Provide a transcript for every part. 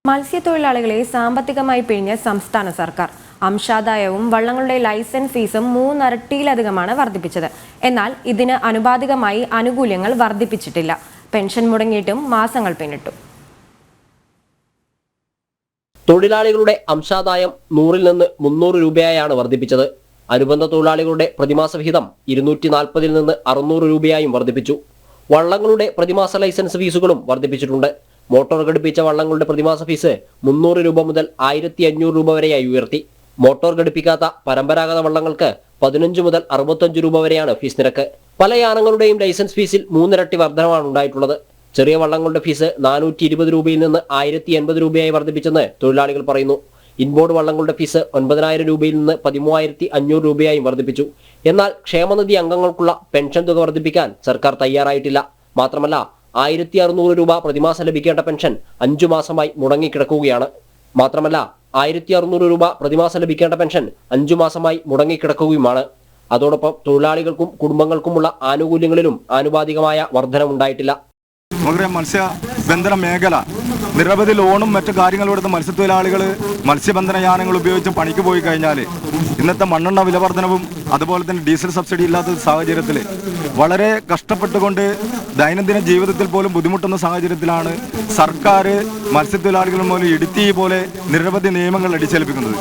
മത്സ്യത്തൊഴിലാളികളെ സാമ്പത്തികമായി പിഴിഞ്ഞ സംസ്ഥാന സർക്കാർ അംശാദായവും വള്ളങ്ങളുടെ ലൈസൻസ് ഫീസും 3 ഇരട്ടിയിലധികമാണ് വർദ്ധിപ്പിച്ചത്. എന്നാൽ ഇതിന് ആനുപാതികമായി ആനുകൂല്യങ്ങൾ വർദ്ധിപ്പിച്ചിട്ടില്ല. പെൻഷൻ മുടങ്ങിയിട്ടും മാസങ്ങൾ പിന്നിട്ടു. തൊഴിലാളികളുടെ അംശാദായം 100-ൽ നിന്ന് 300 രൂപയായാണ് വർദ്ധിപ്പിച്ചത്. അനുബന്ധ തൊഴിലാളികളുടെ പ്രതിമാസ വിഹിതം 240-ൽ നിന്ന് 600 രൂപയായും വർദ്ധിപ്പിച്ചു. വള്ളങ്ങളുടെ പ്രതിമാസ ലൈസൻസ് ഫീസുകളും വർദ്ധിപ്പിച്ചിട്ടുണ്ട്. മോട്ടോർ ഘടിപ്പിച്ച വള്ളങ്ങളുടെ പ്രതിമാസ ഫീസ് 300 രൂപ മുതൽ 1500 രൂപ വരെയായി ഉയർത്തി. മോട്ടോർ ഘടിപ്പിക്കാത്ത പരമ്പരാഗത വള്ളങ്ങൾക്ക് 15 മുതൽ 65 രൂപ വരെയാണ് ഫീസ് നിരക്ക്. പല യാനങ്ങളുടെയും ലൈസൻസ് ഫീസിൽ 3 ഇരട്ടി വർധനമാണ് ഉണ്ടായിട്ടുള്ളത്. ചെറിയ വള്ളങ്ങളുടെ ഫീസ് 420 രൂപയിൽ നിന്ന് 1080 രൂപയായി വർദ്ധിപ്പിച്ചെന്ന് തൊഴിലാളികൾ പറയുന്നു. ഇൻബോർഡ് വള്ളങ്ങളുടെ ഫീസ് 9000 രൂപയിൽ നിന്ന് 13500 രൂപയായും വർദ്ധിപ്പിച്ചു. എന്നാൽ ക്ഷേമനിധി അംഗങ്ങൾക്കുള്ള പെൻഷൻ തുക വർദ്ധിപ്പിക്കാൻ സർക്കാർ തയ്യാറായിട്ടില്ല. മാത്രമല്ല 1600 രൂപ പ്രതിമാസം ലഭിക്കേണ്ട പെൻഷൻ 5 മാസമായി മുടങ്ങിക്കിടക്കുകയാണ്. 5 മാസമായി മുടങ്ങിക്കിടക്കുകയുമാണ്. അതോടൊപ്പം തൊഴിലാളികൾക്കും കുടുംബങ്ങൾക്കുമുള്ള ആനുകൂല്യങ്ങളിലും ആനുപാതികമായ വർധനമുണ്ടായിട്ടില്ല. മത്സ്യബന്ധന മേഖല നിരവധി ലോണും മറ്റു കാര്യങ്ങളെടുത്ത് മത്സ്യത്തൊഴിലാളികൾ മത്സ്യബന്ധന യാനങ്ങൾ ഉപയോഗിച്ച് പണിക്ക് പോയി കഴിഞ്ഞാൽ ഇന്നത്തെ മണ്ണെണ്ണ വിലവർധനവും അതുപോലെ തന്നെ ഡീസൽ സബ്സിഡി ഇല്ലാത്ത സാഹചര്യത്തിൽ വളരെ കഷ്ടപ്പെട്ടുകൊണ്ട് ദൈനംദിന ജീവിതത്തിൽ പോലും ബുദ്ധിമുട്ടുന്ന സാഹചര്യത്തിലാണ് സർക്കാർ മത്സ്യത്തൊഴിലാളികൾ മൂലം ഇടുത്തി പോലെ നിരവധി നിയമങ്ങൾ അടിച്ചേൽപ്പിക്കുന്നത്.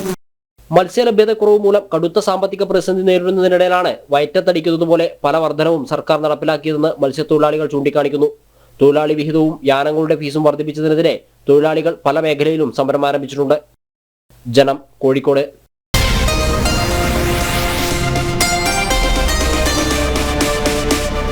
മത്സ്യലഭ്യതക്കുറവ് മൂലം കടുത്ത സാമ്പത്തിക പ്രതിസന്ധി നേരിടുന്നതിനിടയിലാണ് വയറ്റത്തടിക്കുന്നതുപോലെ പല വർധനവും സർക്കാർ നടപ്പിലാക്കിയതെന്ന് മത്സ്യത്തൊഴിലാളികൾ ചൂണ്ടിക്കാണിക്കുന്നു. തൊഴിലാളി വിഹിതവും യാനങ്ങളുടെ ഫീസും വർദ്ധിപ്പിച്ചതിനെതിരെ തൊഴിലാളികൾ പല മേഖലയിലും സമരം ആരംഭിച്ചിട്ടുണ്ട്. ജനം, കോഴിക്കോട്.